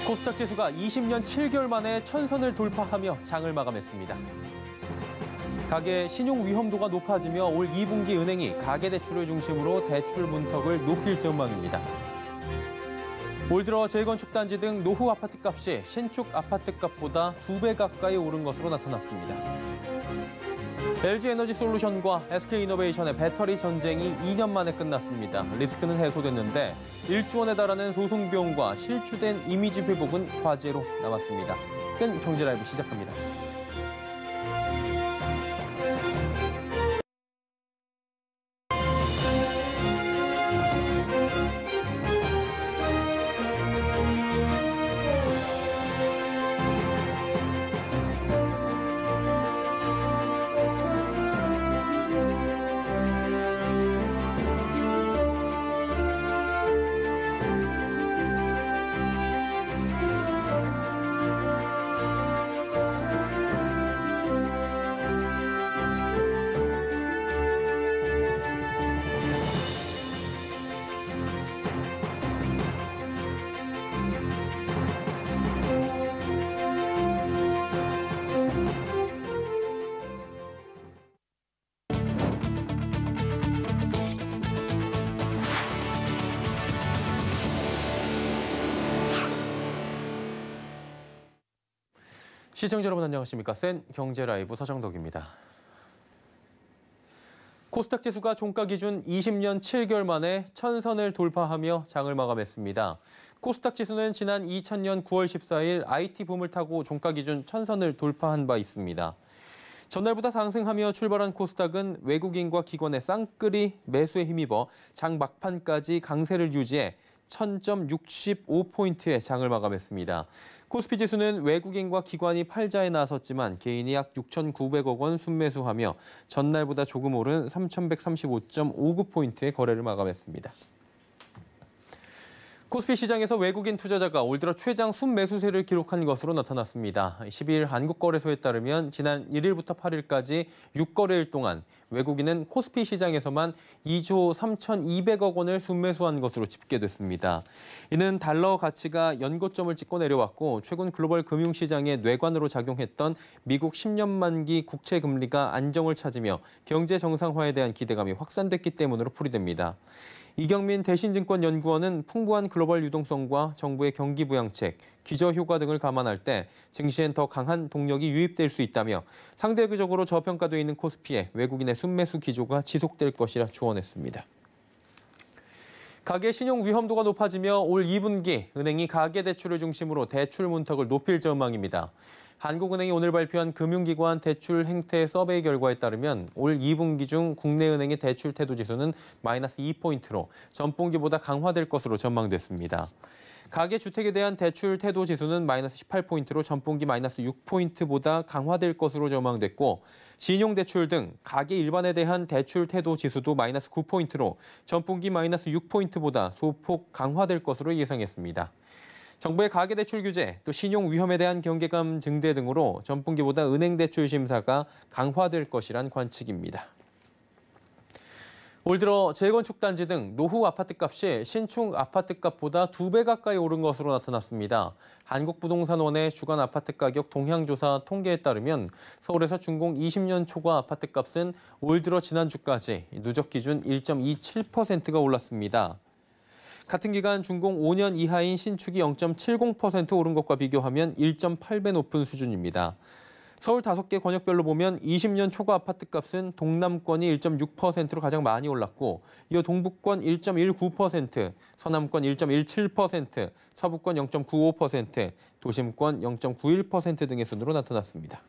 코스닥 지수가 20년 7개월 만에 1000선을 돌파하며 장을 마감했습니다. 가계 신용 위험도가 높아지며 올 2분기 은행이 가계대출을 중심으로 대출 문턱을 높일 전망입니다. 올 들어 재건축 단지 등 노후 아파트값이 신축 아파트값보다 2배 가까이 오른 것으로 나타났습니다. LG에너지솔루션과 SK이노베이션의 배터리 전쟁이 2년 만에 끝났습니다. 리스크는 해소됐는데 1조 원에 달하는 소송 비용과 실추된 이미지 회복은 과제로 남았습니다. 센 경제라이브 시작합니다. 시청자 여러분 안녕하십니까? 센 경제라이브 서정덕입니다. 코스닥 지수가 종가 기준 20년 7개월 만에 1000선을 돌파하며 장을 마감했습니다. 코스닥 지수는 지난 2000년 9월 14일 IT 붐을 타고 종가 기준 1000선을 돌파한 바 있습니다. 전날보다 상승하며 출발한 코스닥은 외국인과 기관의 쌍끌이 매수에 힘입어 장 막판까지 강세를 유지해 1000.65포인트의 장을 마감했습니다. 코스피 지수는 외국인과 기관이 팔자에 나섰지만 개인이 약 6,900억 원 순매수하며 전날보다 조금 오른 3,135.59포인트의 거래를 마감했습니다. 코스피 시장에서 외국인 투자자가 올 들어 최장 순매수세를 기록한 것으로 나타났습니다. 12일 한국거래소에 따르면 지난 1일부터 8일까지 6거래일 동안 외국인은 코스피 시장에서만 2조 3,200억 원을 순매수한 것으로 집계됐습니다. 이는 달러 가치가 연고점을 찍고 내려왔고 최근 글로벌 금융시장의 뇌관으로 작용했던 미국 10년 만기 국채 금리가 안정을 찾으며 경제 정상화에 대한 기대감이 확산됐기 때문으로 풀이됩니다. 이경민 대신증권연구원은 풍부한 글로벌 유동성과 정부의 경기 부양책, 기저효과 등을 감안할 때 증시엔 더 강한 동력이 유입될 수 있다며 상대적으로 저평가돼 있는 코스피에 외국인의 순매수 기조가 지속될 것이라 조언했습니다. 가계 신용 위험도가 높아지며 올 2분기 은행이 가계대출을 중심으로 대출 문턱을 높일 전망입니다. 한국은행이 오늘 발표한 금융기관 대출 행태 서베이 결과에 따르면 올 2분기 중 국내 은행의 대출 태도 지수는 마이너스 2포인트로 전분기보다 강화될 것으로 전망됐습니다. 가계주택에 대한 대출 태도 지수는 마이너스 18포인트로 전분기 마이너스 6포인트보다 강화될 것으로 전망됐고 신용대출 등 가계 일반에 대한 대출 태도 지수도 마이너스 9포인트로 전분기 마이너스 6포인트보다 소폭 강화될 것으로 예상했습니다. 정부의 가계대출 규제, 또 신용 위험에 대한 경계감 증대 등으로 전분기보다 은행대출 심사가 강화될 것이란 관측입니다. 올 들어 재건축 단지 등 노후 아파트값이 신축 아파트값보다 2배 가까이 오른 것으로 나타났습니다. 한국부동산원의 주간 아파트 가격 동향조사 통계에 따르면 서울에서 준공 20년 초과 아파트값은 올 들어 지난주까지 누적 기준 1.27%가 올랐습니다. 같은 기간 준공 5년 이하인 신축이 0.70% 오른 것과 비교하면 1.8배 높은 수준입니다. 서울 5개 권역별로 보면 20년 초과 아파트값은 동남권이 1.6%로 가장 많이 올랐고 이어 동북권 1.19%, 서남권 1.17%, 서부권 0.95%, 도심권 0.91% 등의 순으로 나타났습니다.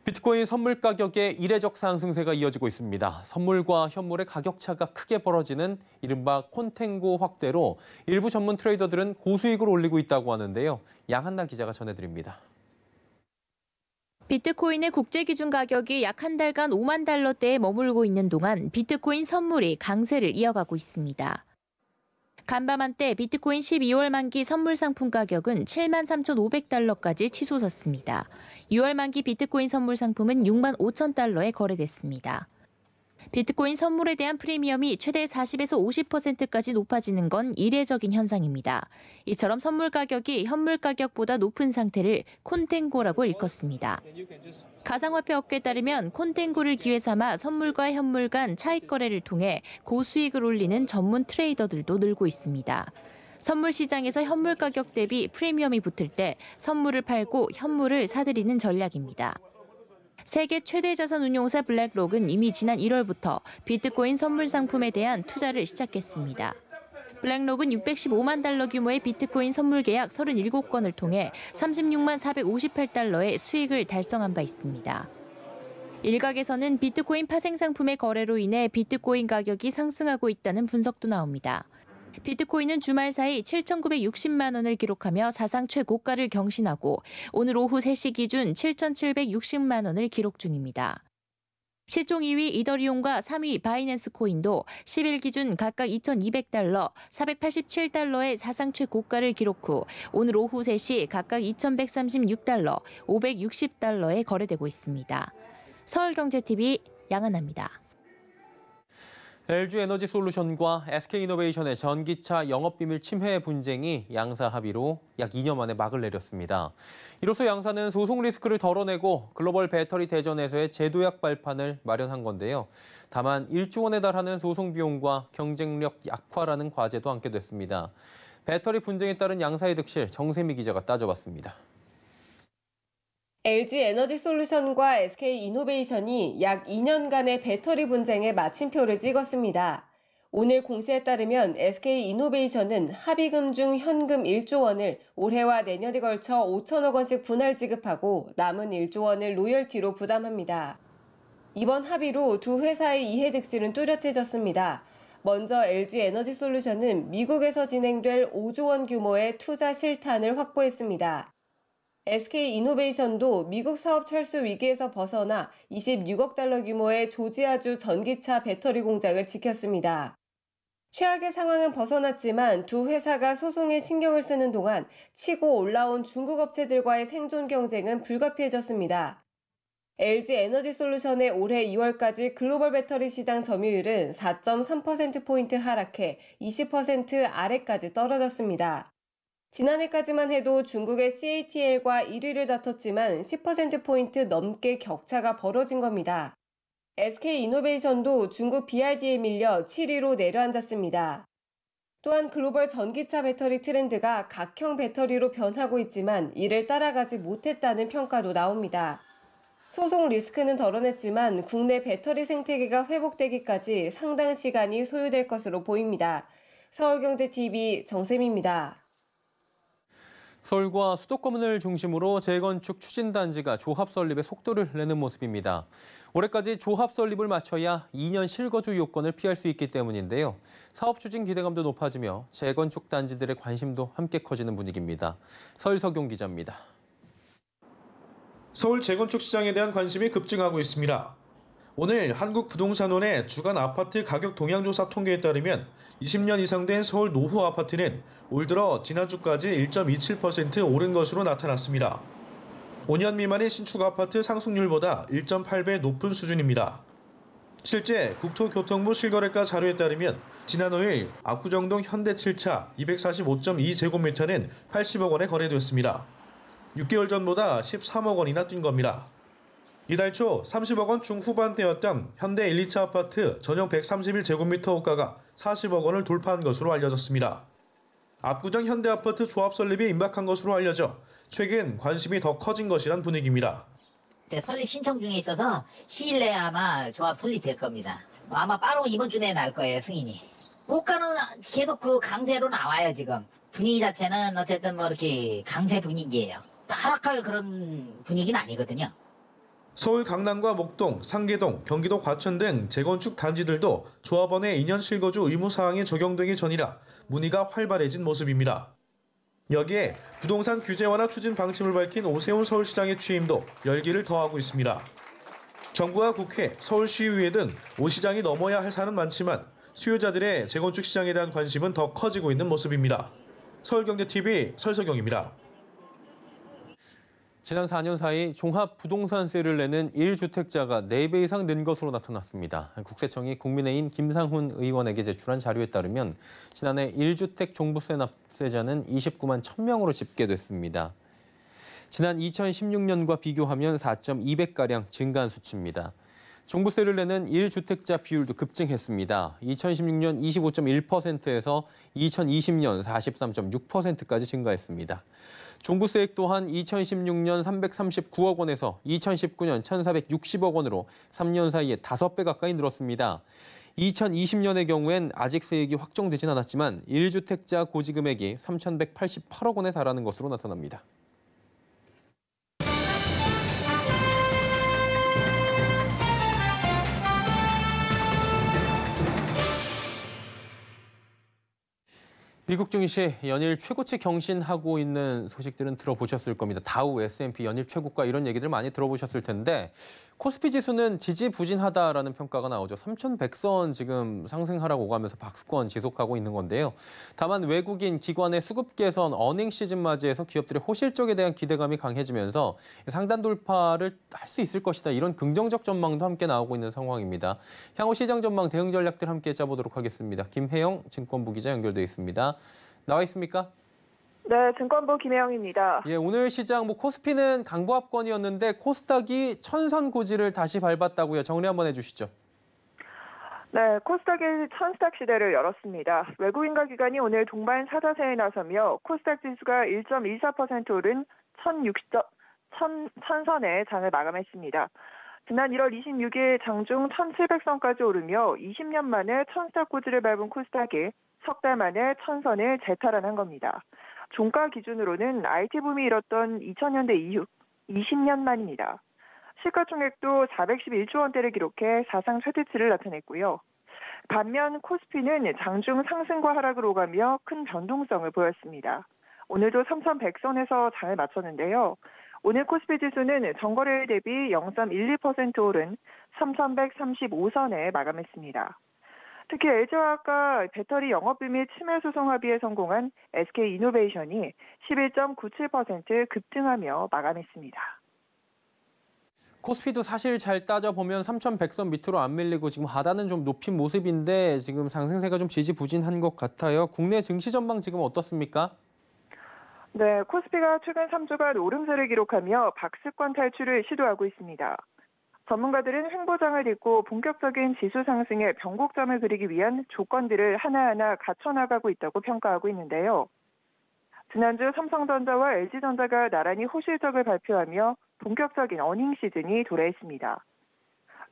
비트코인 선물 가격의 이례적 상승세가 이어지고 있습니다. 선물과 현물의 가격 차가 크게 벌어지는 이른바 콘탱고 확대로 일부 전문 트레이더들은 고수익을 올리고 있다고 하는데요. 양한나 기자가 전해드립니다. 비트코인의 국제기준 가격이 약 한 달간 5만 달러대에 머물고 있는 동안 비트코인 선물이 강세를 이어가고 있습니다. 간밤한때 비트코인 12월 만기 선물 상품 가격은 73,500달러까지 치솟았습니다. 6월 만기 비트코인 선물 상품은 65,000달러에 거래됐습니다. 비트코인 선물에 대한 프리미엄이 최대 40에서 50%까지 높아지는 건 이례적인 현상입니다. 이처럼 선물 가격이 현물 가격보다 높은 상태를 콘탱고라고 일컫습니다. 가상화폐 업계에 따르면 콘탱고를 기회 삼아 선물과 현물 간 차익 거래를 통해 고수익을 올리는 전문 트레이더들도 늘고 있습니다. 선물 시장에서 현물 가격 대비 프리미엄이 붙을 때 선물을 팔고 현물을 사들이는 전략입니다. 세계 최대 자산 운용사 블랙록은 이미 지난 1월부터 비트코인 선물 상품에 대한 투자를 시작했습니다. 블랙록은 615만 달러 규모의 비트코인 선물 계약 37건을 통해 36만 458달러의 수익을 달성한 바 있습니다. 일각에서는 비트코인 파생 상품의 거래로 인해 비트코인 가격이 상승하고 있다는 분석도 나옵니다. 비트코인은 주말 사이 7,960만 원을 기록하며 사상 최고가를 경신하고 오늘 오후 3시 기준 7,760만 원을 기록 중입니다. 시총 2위 이더리움과 3위 바이낸스 코인도 10일 기준 각각 2,200달러, 487달러의 사상 최고가를 기록 후 오늘 오후 3시 각각 2,136달러, 560달러에 거래되고 있습니다. 서울경제TV 양한나입니다. LG에너지솔루션과 SK이노베이션의 전기차 영업비밀 침해 분쟁이 양사 합의로 약 2년 만에 막을 내렸습니다. 이로써 양사는 소송 리스크를 덜어내고 글로벌 배터리 대전에서의 제도약 발판을 마련한 건데요. 다만 1조 원에 달하는 소송 비용과 경쟁력 약화라는 과제도 안게 됐습니다. 배터리 분쟁에 따른 양사의 득실, 정세미 기자가 따져봤습니다. LG에너지솔루션과 SK이노베이션이 약 2년간의 배터리 분쟁에 마침표를 찍었습니다. 오늘 공시에 따르면 SK이노베이션은 합의금 중 현금 1조 원을 올해와 내년에 걸쳐 5천억 원씩 분할 지급하고 남은 1조 원을 로열티로 부담합니다. 이번 합의로 두 회사의 이해 득실은 뚜렷해졌습니다. 먼저 LG에너지솔루션은 미국에서 진행될 5조 원 규모의 투자 실탄을 확보했습니다. SK이노베이션도 미국 사업 철수 위기에서 벗어나 26억 달러 규모의 조지아주 전기차 배터리 공장을 지켰습니다. 최악의 상황은 벗어났지만 두 회사가 소송에 신경을 쓰는 동안 치고 올라온 중국 업체들과의 생존 경쟁은 불가피해졌습니다. LG에너지솔루션의 올해 2월까지 글로벌 배터리 시장 점유율은 4.3%포인트 하락해 20% 아래까지 떨어졌습니다. 지난해까지만 해도 중국의 CATL과 1위를 다퉜지만 10%포인트 넘게 격차가 벌어진 겁니다. SK이노베이션도 중국 BYD에 밀려 7위로 내려앉았습니다. 또한 글로벌 전기차 배터리 트렌드가 각형 배터리로 변하고 있지만 이를 따라가지 못했다는 평가도 나옵니다. 소송 리스크는 덜어냈지만 국내 배터리 생태계가 회복되기까지 상당 시간이 소요될 것으로 보입니다. 서울경제TV 정세미입니다. 서울과 수도권을 중심으로 재건축 추진단지가 조합 설립에 속도를 내는 모습입니다. 올해까지 조합 설립을 마쳐야 2년 실거주 요건을 피할 수 있기 때문인데요. 사업 추진 기대감도 높아지며 재건축 단지들의 관심도 함께 커지는 분위기입니다. 서일석용 기자입니다. 서울 재건축 시장에 대한 관심이 급증하고 있습니다. 오늘 한국부동산원의 주간 아파트 가격 동향조사 통계에 따르면 20년 이상 된 서울 노후 아파트는 올 들어 지난주까지 1.27% 오른 것으로 나타났습니다. 5년 미만의 신축 아파트 상승률보다 1.8배 높은 수준입니다. 실제 국토교통부 실거래가 자료에 따르면 지난 5일 압구정동 현대 7차 245.2제곱미터는 80억 원에 거래됐습니다. 6개월 전보다 13억 원이나 뛴 겁니다. 이달 초 30억 원 중후반대였던 현대 1, 2차 아파트 전용 131제곱미터 호가가 40억 원을 돌파한 것으로 알려졌습니다. 압구정 현대 아파트 조합 설립이 임박한 것으로 알려져 최근 관심이 더 커진 것이란 분위기입니다. 설립 신청 중에 있어서 시일 내에 아마 조합 설립될 겁니다. 아마 바로 이번 주 내에 날 거예요, 승인이. 호가는 계속 그 강세로 나와요, 지금. 분위기 자체는 어쨌든 뭐 이렇게 강세 분위기예요. 하락할 그런 분위기는 아니거든요. 서울 강남과 목동, 상계동, 경기도 과천 등 재건축 단지들도 조합원의 2년 실거주 의무 사항이 적용되기 전이라 문의가 활발해진 모습입니다. 여기에 부동산 규제 완화 추진 방침을 밝힌 오세훈 서울시장의 취임도 열기를 더하고 있습니다. 정부와 국회, 서울시의회 등 오 시장이 넘어야 할 산은 많지만 수요자들의 재건축 시장에 대한 관심은 더 커지고 있는 모습입니다. 서울경제TV 설석영입니다. 지난 4년 사이 종합부동산세를 내는 1주택자가 4배 이상 는 것으로 나타났습니다. 국세청이 국민의힘 김상훈 의원에게 제출한 자료에 따르면 지난해 1주택 종부세 납세자는 29만 1,000명으로 집계됐습니다. 지난 2016년과 비교하면 4.2배가량 증가한 수치입니다. 종부세를 내는 1주택자 비율도 급증했습니다. 2016년 25.1%에서 2020년 43.6%까지 증가했습니다. 종부세액 또한 2016년 339억 원에서 2019년 1,460억 원으로 3년 사이에 5배 가까이 늘었습니다. 2020년의 경우엔 아직 세액이 확정되진 않았지만 1주택자 고지금액이 3,188억 원에 달하는 것으로 나타납니다. 미국 증시 연일 최고치 경신하고 있는 소식들은 들어보셨을 겁니다. 다우, S&P 연일 최고가 이런 얘기들 많이 들어보셨을 텐데 코스피 지수는 지지부진하다라는 평가가 나오죠. 3,100선 지금 상승하라고 오가면서 박스권 지속하고 있는 건데요. 다만 외국인 기관의 수급 개선, 어닝 시즌 맞이해서 기업들의 호실적에 대한 기대감이 강해지면서 상단 돌파를 할 수 있을 것이다. 이런 긍정적 전망도 함께 나오고 있는 상황입니다. 향후 시장 전망, 대응 전략들 함께 짜보도록 하겠습니다. 김혜영 증권부 기자 연결돼 있습니다. 나와 있습니까? 네, 증권부 김혜영입니다. 예, 오늘 시장 코스피는 강보합권이었는데 코스닥이 천선 고지를 다시 밟았다고요. 정리 한번 해주시죠. 네, 코스닥이 천스탁 시대를 열었습니다. 외국인과 기관이 오늘 동반 사자세에 나서며 코스닥 지수가 1.24% 오른 1000선의 장을 마감했습니다. 지난 1월 26일 장중 1700선까지 오르며 20년 만에 천스탁 고지를 밟은 코스닥이 석 달 만에 1000선을 재탈환한 겁니다. 종가 기준으로는 IT 붐이 일었던 2000년대 이후 20년 만입니다. 시가총액도 411조 원대를 기록해 사상 최대치를 나타냈고요. 반면 코스피는 장중 상승과 하락을 오가며 큰 변동성을 보였습니다. 오늘도 3,100선에서 장을 마쳤는데요. 오늘 코스피 지수는 전거래일 대비 0.12% 오른 3,135선에 마감했습니다. 특히 LG화학과 배터리 영업비밀 침해 소송 합의에 성공한 SK이노베이션이 11.97% 급등하며 마감했습니다. 코스피도 사실 잘 따져보면 3,100선 밑으로 안 밀리고 지금 하단은 좀 높인 모습인데 지금 상승세가 좀 지지부진한 것 같아요. 국내 증시 전망 지금 어떻습니까? 네, 코스피가 최근 3주간 오름세를 기록하며 박스권 탈출을 시도하고 있습니다. 전문가들은 횡보장을 딛고 본격적인 지수 상승의 변곡점을 그리기 위한 조건들을 하나하나 갖춰나가고 있다고 평가하고 있는데요. 지난주 삼성전자와 LG전자가 나란히 호실적을 발표하며 본격적인 어닝 시즌이 도래했습니다.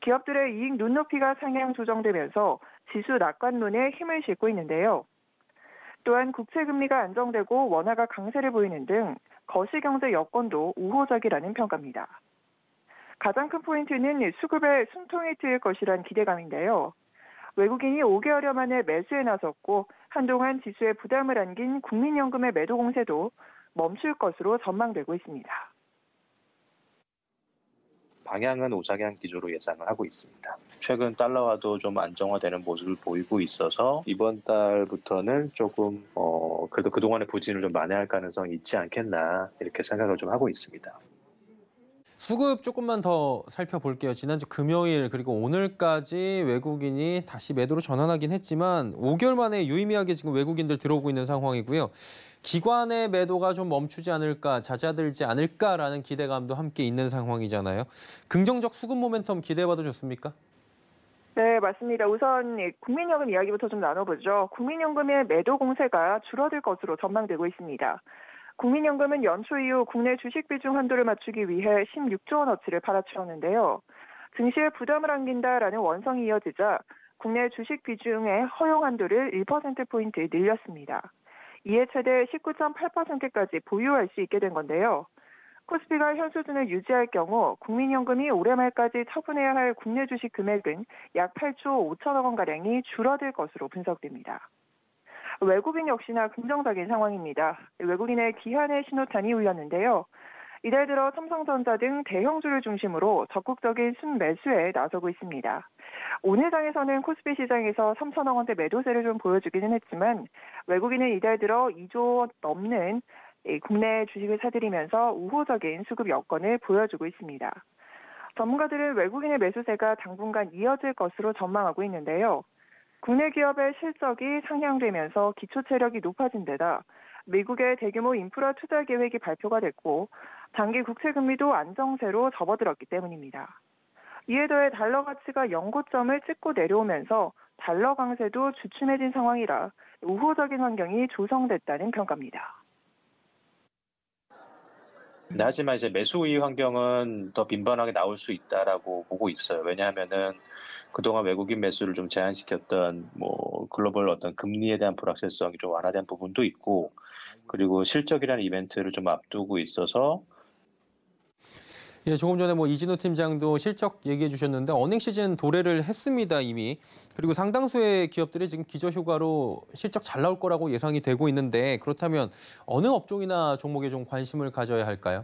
기업들의 이익 눈높이가 상향 조정되면서 지수 낙관론에 힘을 싣고 있는데요. 또한 국채금리가 안정되고 원화가 강세를 보이는 등 거시경제 여건도 우호적이라는 평가입니다. 가장 큰 포인트는 수급의 숨통이 트일 것이란 기대감인데요. 외국인이 5개월여 만에 매수에 나섰고 한동안 지수에 부담을 안긴 국민연금의 매도 공세도 멈출 것으로 전망되고 있습니다. 방향은 우상향 기조로 예상을 하고 있습니다. 최근 달러화도 좀 안정화되는 모습을 보이고 있어서 이번 달부터는 조금 그래도 그동안의 부진을 좀 만회할 가능성이 있지 않겠나 이렇게 생각을 좀 하고 있습니다. 수급 조금만 더 살펴볼게요. 지난주 금요일 그리고 오늘까지 외국인이 다시 매도로 전환하긴 했지만 5개월 만에 유의미하게 지금 외국인들 들어오고 있는 상황이고요. 기관의 매도가 좀 멈추지 않을까, 잦아들지 않을까라는 기대감도 함께 있는 상황이잖아요. 긍정적 수급 모멘텀 기대해봐도 좋습니까? 네, 맞습니다. 우선 국민연금 이야기부터 좀 나눠보죠. 국민연금의 매도 공세가 줄어들 것으로 전망되고 있습니다. 국민연금은 연초 이후 국내 주식 비중 한도를 맞추기 위해 16조 원어치를 팔아치웠는데요. 증시에 부담을 안긴다라는 원성이 이어지자 국내 주식 비중의 허용 한도를 1%포인트 늘렸습니다. 이에 최대 19.8%까지 보유할 수 있게 된 건데요. 코스피가 현 수준을 유지할 경우 국민연금이 올해 말까지 처분해야 할 국내 주식 금액은 약 8조 5천억 원가량이 줄어들 것으로 분석됩니다. 외국인 역시나 긍정적인 상황입니다. 외국인의 기한의 신호탄이 울렸는데요. 이달 들어 삼성전자 등 대형주를 중심으로 적극적인 순매수에 나서고 있습니다. 오늘 장에서는 코스피 시장에서 3천억 원대 매도세를 좀 보여주기는 했지만 외국인은 이달 들어 2조 넘는 국내 주식을 사들이면서 우호적인 수급 여건을 보여주고 있습니다. 전문가들은 외국인의 매수세가 당분간 이어질 것으로 전망하고 있는데요. 국내 기업의 실적이 상향되면서 기초 체력이 높아진 데다 미국의 대규모 인프라 투자 계획이 발표가 됐고 장기 국채 금리도 안정세로 접어들었기 때문입니다. 이에 더해 달러 가치가 연고점을 찍고 내려오면서 달러 강세도 주춤해진 상황이라 우호적인 환경이 조성됐다는 평가입니다. 네, 하지만 이제 매수 우위 환경은 더 빈번하게 나올 수 있다라고 보고 있어요. 왜냐하면은 그동안 외국인 매수를 좀 제한시켰던 글로벌 어떤 금리에 대한 불확실성이 좀 완화된 부분도 있고, 그리고 실적이라는 이벤트를 좀 앞두고 있어서. 예, 조금 전에 이진우 팀장도 실적 얘기해 주셨는데 어닝 시즌 도래를 했습니다, 이미. 그리고 상당수의 기업들이 지금 기저효과로 실적 잘 나올 거라고 예상이 되고 있는데, 그렇다면 어느 업종이나 종목에 좀 관심을 가져야 할까요?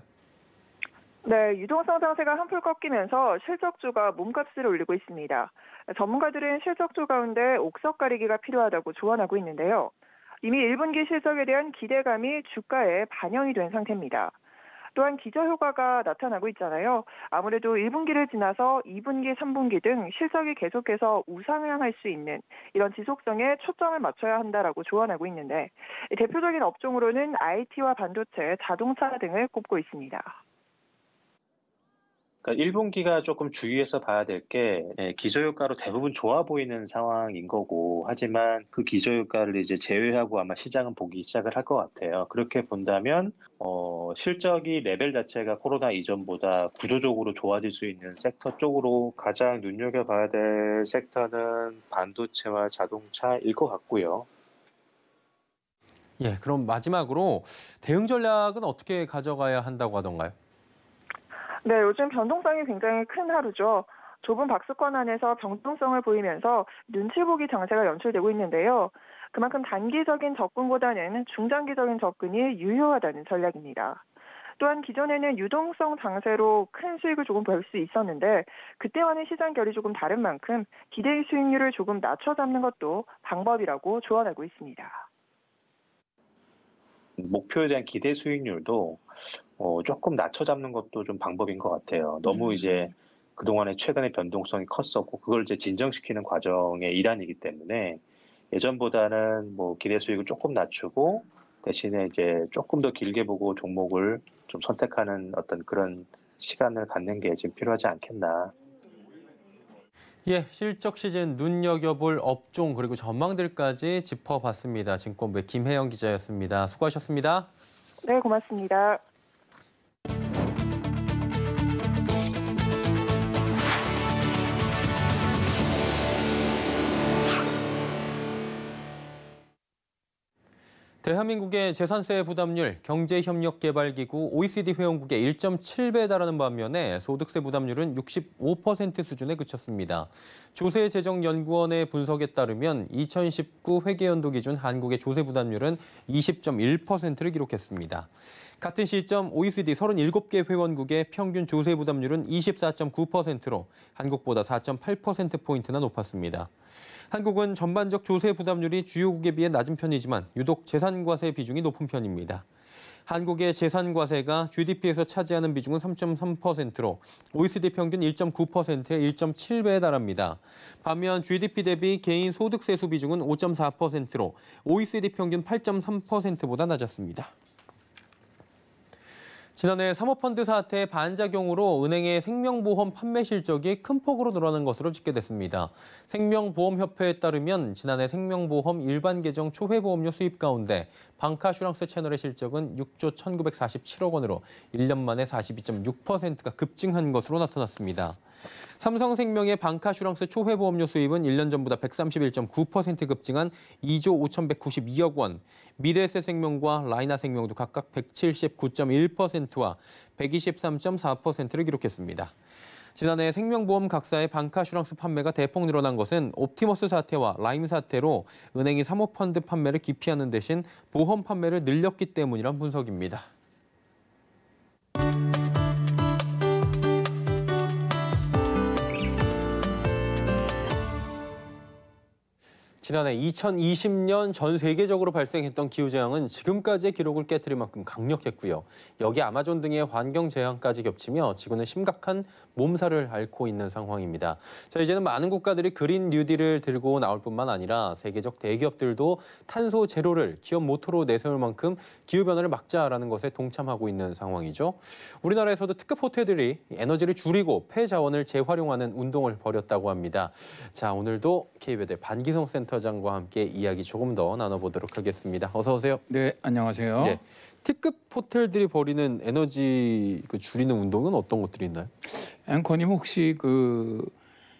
네, 유동성 장세가 한풀 꺾이면서 실적주가 몸값을 올리고 있습니다. 전문가들은 실적주 가운데 옥석 가리기가 필요하다고 조언하고 있는데요. 이미 1분기 실적에 대한 기대감이 주가에 반영이 된 상태입니다. 또한 기저효과가 나타나고 있잖아요. 아무래도 1분기를 지나서 2분기, 3분기 등 실적이 계속해서 우상향할 수 있는 이런 지속성에 초점을 맞춰야 한다라고 조언하고 있는데, 대표적인 업종으로는 IT와 반도체, 자동차 등을 꼽고 있습니다. 그러니까 1분기가 조금 주의해서 봐야 될 게 기저효과로 대부분 좋아 보이는 상황인 거고, 하지만 그 기저효과를 이제 제외하고 아마 시장은 보기 시작을 할 것 같아요. 그렇게 본다면 실적이 레벨 자체가 코로나 이전보다 구조적으로 좋아질 수 있는 섹터 쪽으로 가장 눈여겨봐야 될 섹터는 반도체와 자동차일 것 같고요. 예, 그럼 마지막으로 대응 전략은 어떻게 가져가야 한다고 하던가요? 네, 요즘 변동성이 굉장히 큰 하루죠. 좁은 박스권 안에서 변동성을 보이면서 눈치 보기 장세가 연출되고 있는데요. 그만큼 단기적인 접근보다는 중장기적인 접근이 유효하다는 전략입니다. 또한 기존에는 유동성 장세로 큰 수익을 조금 벌 수 있었는데 그때와는 시장 결이 조금 다른 만큼 기대 수익률을 조금 낮춰 잡는 것도 방법이라고 조언하고 있습니다. 목표에 대한 기대 수익률도 조금 낮춰 잡는 것도 좀 방법인 것 같아요. 너무 이제 그동안에 최근에 변동성이 컸었고 그걸 이제 진정시키는 과정의 일환이기 때문에 예전보다는 기대 수익을 조금 낮추고 대신에 이제 조금 더 길게 보고 종목을 좀 선택하는 어떤 그런 시간을 갖는 게 지금 필요하지 않겠나. 예, 실적 시즌 눈여겨볼 업종 그리고 전망들까지 짚어봤습니다. 증권부의 김혜영 기자였습니다. 수고하셨습니다. 네, 고맙습니다. 대한민국의 재산세 부담률 경제협력개발기구 OECD 회원국의 1.7배에 달하는 반면에 소득세 부담률은 65% 수준에 그쳤습니다. 조세재정연구원의 분석에 따르면 2019 회계연도 기준 한국의 조세 부담률은 20.1%를 기록했습니다. 같은 시점 OECD 37개 회원국의 평균 조세 부담률은 24.9%로 한국보다 4.8%포인트나 높았습니다. 한국은 전반적 조세 부담률이 주요국에 비해 낮은 편이지만 유독 재산과세 비중이 높은 편입니다. 한국의 재산과세가 GDP에서 차지하는 비중은 3.3%로 OECD 평균 1.9%의 1.7배에 달합니다. 반면 GDP 대비 개인 소득세수 비중은 5.4%로 OECD 평균 8.3%보다 낮았습니다. 지난해 사모펀드 사태 반작용으로 은행의 생명보험 판매 실적이 큰 폭으로 늘어난 것으로 집계됐습니다. 생명보험협회에 따르면 지난해 생명보험 일반 계정 초회보험료 수입 가운데 방카슈랑스 채널의 실적은 6조 1,947억 원으로 1년 만에 42.6%가 급증한 것으로 나타났습니다. 삼성생명의 방카슈랑스 초회보험료 수입은 1년 전보다 131.9% 급증한 2조 5,192억 원, 미래에셋생명과 라이나생명도 각각 179.1%와 123.4%를 기록했습니다. 지난해 생명보험 각사의 방카슈랑스 판매가 대폭 늘어난 것은 옵티머스 사태와 라임 사태로 은행이 사모펀드 판매를 기피하는 대신 보험 판매를 늘렸기 때문이란 분석입니다. 지난해 2020년 전 세계적으로 발생했던 기후재앙은 지금까지의 기록을 깨뜨릴 만큼 강력했고요. 여기 아마존 등의 환경재앙까지 겹치며 지구는 심각한 몸살을 앓고 있는 상황입니다. 자, 이제는 많은 국가들이 그린 뉴딜을 들고 나올 뿐만 아니라 세계적 대기업들도 탄소 제로를 기업 모토로 내세울 만큼 기후변화를 막자라는 것에 동참하고 있는 상황이죠. 우리나라에서도 특급 호텔들이 에너지를 줄이고 폐자원을 재활용하는 운동을 벌였다고 합니다. 자, 오늘도 KBS 반기성 센터장과 함께 이야기 조금 더 나눠보도록 하겠습니다. 어서 오세요. 네, 안녕하세요. 예, 특급 호텔들이 벌이는 에너지 줄이는 운동은 어떤 것들이 있나요? 앵커님 혹시 그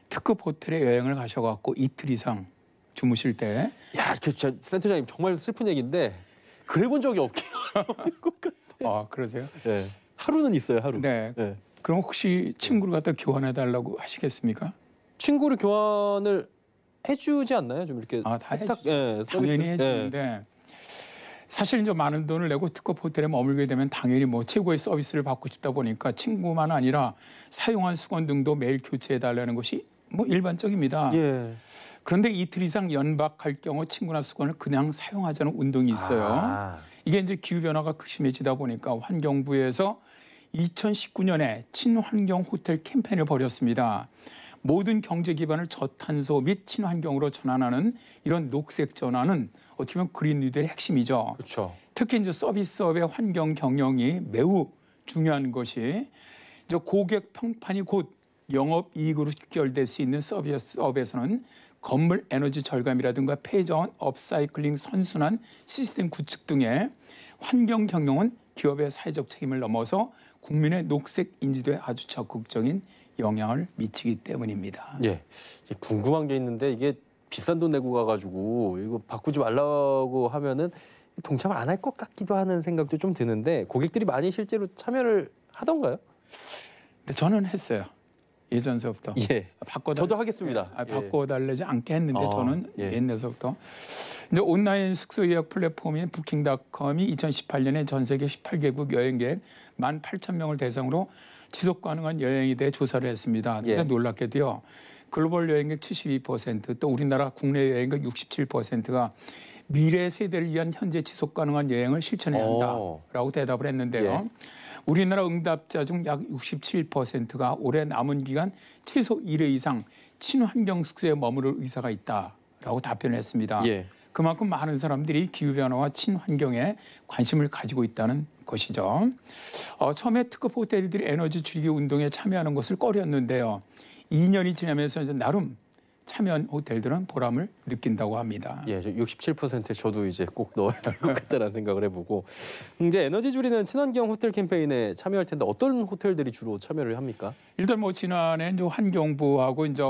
특급 호텔에 여행을 가셔갖고 이틀 이상 주무실 때 야, 센터장님 정말 슬픈 얘기인데 그래 본 적이 없긴 그러세요? 네. 하루는 있어요, 하루. 네. 네. 그럼 혹시 친구를 갖다 교환해 달라고 하시겠습니까? 친구를 교환을 해주지 않나요? 좀 이렇게 다 세탁, 당연히 서비스? 해주는데 사실 이제 많은 돈을 내고 특급 호텔에 머물게 되면 당연히 뭐 최고의 서비스를 받고 싶다 보니까 친구만 아니라 사용한 수건 등도 매일 교체해 달라는 것이 뭐 일반적입니다. 예. 그런데 이틀 이상 연박할 경우 친구나 수건을 그냥 사용하자는 운동이 있어요. 이게 이제 기후 변화가 심해지다 보니까 환경부에서 2019년에 친환경 호텔 캠페인을 벌였습니다. 모든 경제 기반을 저탄소 및 친환경으로 전환하는 이런 녹색 전환은 어떻게 보면 그린 뉴딜의 핵심이죠. 그렇죠. 특히 이제 서비스업의 환경 경영이 매우 중요한 것이 이제 고객 평판이 곧 영업 이익으로 직결될 수 있는 서비스업에서는 건물 에너지 절감이라든가 폐자원 업사이클링 선순환 시스템 구축 등의 환경 경영은 기업의 사회적 책임을 넘어서 국민의 녹색 인지도에 아주 적극적인 영향을 미치기 때문입니다. 예, 궁금한 게 있는데 이게 비싼 돈 내고 가가지고 이거 바꾸지 말라고 하면은 동참을 안 할 것 같기도 하는 생각도 좀 드는데 고객들이 많이 실제로 참여를 하던가요? 근데 저는 했어요. 예전서부터. 예. 저도 하겠습니다. 바꿔달라지 않게 했는데 저는 예. 옛날서부터. 이제 온라인 숙소 예약 플랫폼인 부킹닷컴이 2018년에 전 세계 18개국 여행객 18,000명을 대상으로 지속 가능한 여행에 대해 조사를 했습니다. 근데 놀랍게도요. 글로벌 여행객 72%, 또 우리나라 국내 여행객 67%가 미래 세대를 위한 현재 지속 가능한 여행을 실천해야 한다라고 대답을 했는데요. 우리나라 응답자 중 약 67%가 올해 남은 기간 최소 1회 이상 친환경 숙소에 머무를 의사가 있다라고 답변을 했습니다. 그만큼 많은 사람들이 기후변화와 친환경에 관심을 가지고 있다는 것이죠. 처음에 특급 호텔들이 에너지 줄이기 운동에 참여하는 것을 꺼렸는데요. 2년이 지나면서 이제 나름 참여한 호텔들은 보람을 느낀다고 합니다. 예, 67% 저도 이제 꼭 넣어야 할 것 같다는 생각을 해보고 이제 에너지 줄이는 친환경 호텔 캠페인에 참여할 텐데 어떤 호텔들이 주로 참여를 합니까? 일단 뭐 지난해 이제 환경부하고 이제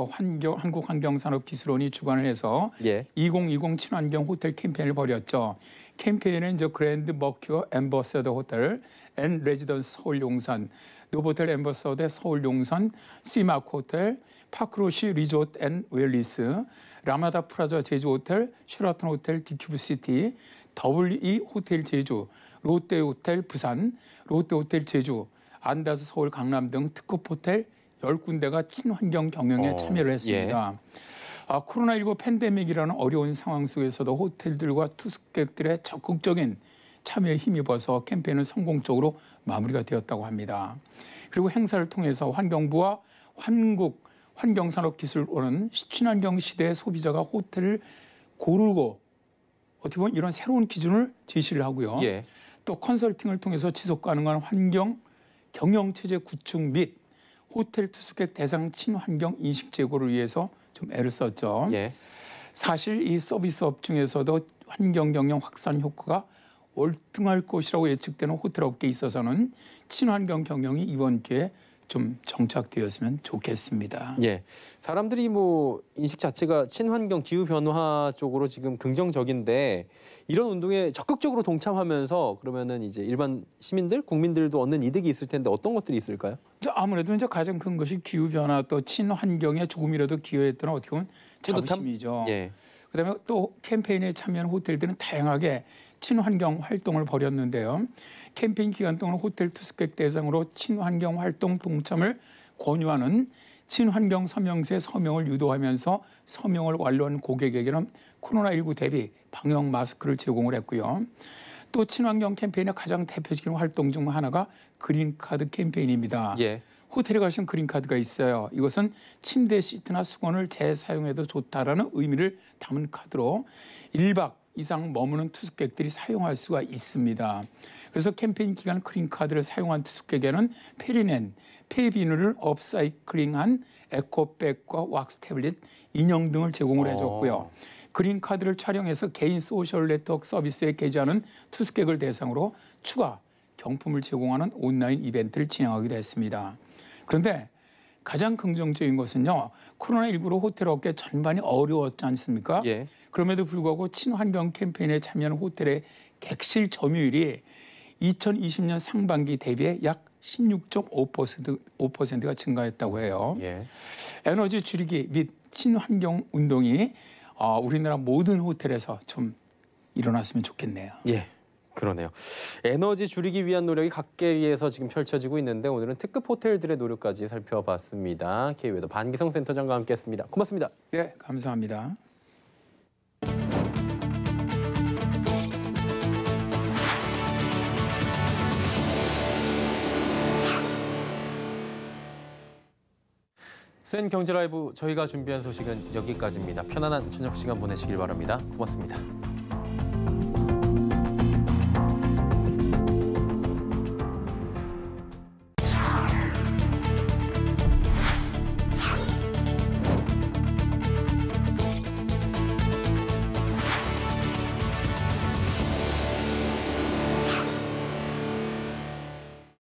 한국환경산업기술원이 주관을 해서 2020 친환경 호텔 캠페인을 벌였죠. 캠페인은 이제 그랜드 머큐어 엠버서더 호텔 앤 레지던스 서울 용산, 노보텔 엠버서더 서울 용산, 시마크 호텔, 파크로시 리조트 앤 웰리스, 라마다 프라자 제주 호텔, 쉐라톤 호텔 디큐브 시티, WE 호텔 제주, 롯데 호텔 부산, 롯데 호텔 제주, 안다즈 서울 강남 등 특급 호텔 10군데가 친환경 경영에 참여를 했습니다. 코로나19 팬데믹이라는 어려운 상황 속에서도 호텔들과 투숙객들의 적극적인 참여에 힘입어서 캠페인은 성공적으로 마무리가 되었다고 합니다. 그리고 행사를 통해서 환경부와 환경산업기술원은 친환경 시대의 소비자가 호텔을 고르고 어떻게 보면 이런 새로운 기준을 제시를 하고요. 또 컨설팅을 통해서 지속가능한 환경 경영체제 구축 및 호텔 투숙객 대상 친환경 인식 제고를 위해서 좀 애를 썼죠. 사실 이 서비스업 중에서도 환경 경영 확산 효과가 월등할 것이라고 예측되는 호텔업계에 있어서는 친환경 경영이 이번 기회에 좀 정착되었으면 좋겠습니다. 사람들이 뭐 인식 자체가 친환경 기후 변화 쪽으로 지금 긍정적인데 이런 운동에 적극적으로 동참하면서 그러면은 이제 일반 시민들, 국민들도 얻는 이득이 있을 텐데 어떤 것들이 있을까요? 아무래도 이제 가장 큰 것이 기후 변화 또 친환경에 조금이라도 기여했던 어떻게 보면 자부심이죠. 그다음에 또 캠페인에 참여한 호텔들은 다양하게 친환경 활동을 벌였는데요. 캠페인 기간 동안 호텔 투숙객 대상으로 친환경 활동 동참을 권유하는 친환경 서명세 서명을 유도하면서 서명을 완료한 고객에게는 코로나19 대비 방역 마스크를 제공을 했고요. 또 친환경 캠페인의 가장 대표적인 활동 중 하나가 그린카드 캠페인입니다. 예. 호텔에 가시면 그린카드가 있어요. 이것은 침대 시트나 수건을 재사용해도 좋다라는 의미를 담은 카드로 1박 이상 머무는 투숙객들이 사용할 수가 있습니다. 그래서 캠페인 기간 그린카드를 사용한 투숙객에게는 페리넨, 폐비누를 업사이클링한 에코백과 왁스 태블릿, 인형 등을 제공을 해줬고요. 그린카드를 촬영해서 개인 소셜 네트워크 서비스에 게재하는 투숙객을 대상으로 추가 경품을 제공하는 온라인 이벤트를 진행하기도 했습니다. 그런데 가장 긍정적인 것은요. 코로나19로 호텔 업계 전반이 어려웠지 않습니까? 예. 그럼에도 불구하고 친환경 캠페인에 참여한 호텔의 객실 점유율이 2020년 상반기 대비해 약 16.5%가 증가했다고 해요. 예. 에너지 줄이기 및 친환경 운동이 우리나라 모든 호텔에서 좀 일어났으면 좋겠네요. 예. 그러네요. 에너지 줄이기 위한 노력이 각계에서 지금 펼쳐지고 있는데 오늘은 특급 호텔들의 노력까지 살펴봤습니다. K웨더 반기성 센터장과 함께했습니다. 고맙습니다. 네, 감사합니다. 센 경제 라이브 저희가 준비한 소식은 여기까지입니다. 편안한 저녁 시간 보내시길 바랍니다. 고맙습니다.